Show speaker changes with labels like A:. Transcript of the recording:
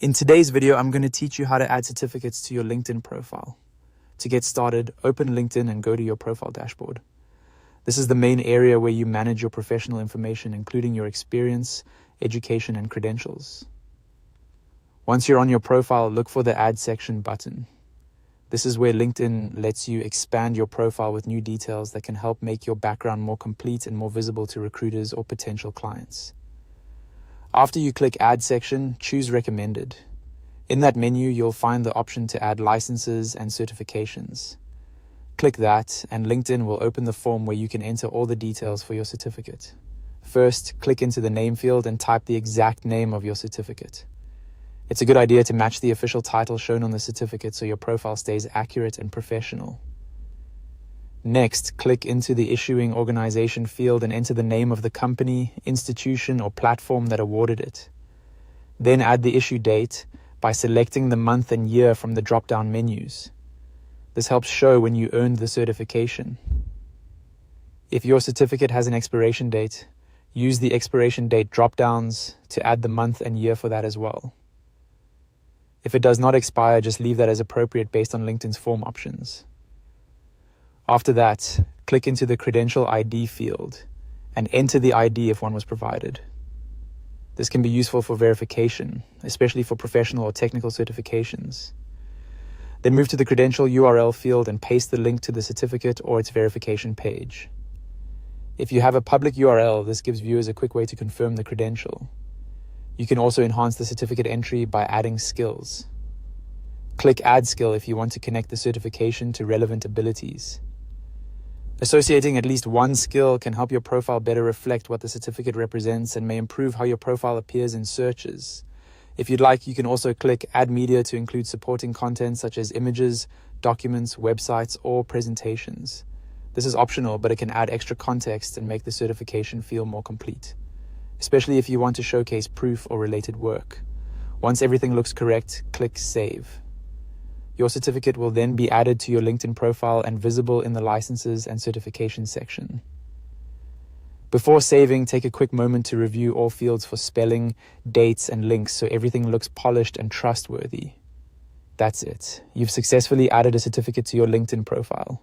A: In today's video, I'm going to teach you how to add certificates to your LinkedIn profile. To get started, open LinkedIn and go to your profile dashboard. This is the main area where you manage your professional information, including your experience, education, and credentials. Once you're on your profile, look for the Add Section button. This is where LinkedIn lets you expand your profile with new details that can help make your background more complete and more visible to recruiters or potential clients. After you click Add Section, choose Recommended. In that menu, you'll find the option to add licenses and certifications. Click that, and LinkedIn will open the form where you can enter all the details for your certificate. First, click into the name field and type the exact name of your certificate. It's a good idea to match the official title shown on the certificate so your profile stays accurate and professional. Next, click into the issuing organization field and enter the name of the company, institution, or platform that awarded it. Then add the issue date by selecting the month and year from the drop-down menus. This helps show when you earned the certification. If your certificate has an expiration date, use the expiration date drop-downs to add the month and year for that as well. If it does not expire, just leave that as appropriate based on LinkedIn's form options. After that, click into the Credential ID field and enter the ID if one was provided. This can be useful for verification, especially for professional or technical certifications. Then move to the Credential URL field and paste the link to the certificate or its verification page. If you have a public URL, this gives viewers a quick way to confirm the credential. You can also enhance the certificate entry by adding skills. Click Add Skill if you want to connect the certification to relevant abilities. Associating at least one skill can help your profile better reflect what the certificate represents and may improve how your profile appears in searches. If you'd like, you can also click Add Media to include supporting content such as images, documents, websites, or presentations. This is optional, but it can add extra context and make the certification feel more complete, especially if you want to showcase proof or related work. Once everything looks correct, click Save. Your certificate will then be added to your LinkedIn profile and visible in the licenses and certification section. Before saving, take a quick moment to review all fields for spelling, dates, and links so everything looks polished and trustworthy. That's it. You've successfully added a certificate to your LinkedIn profile.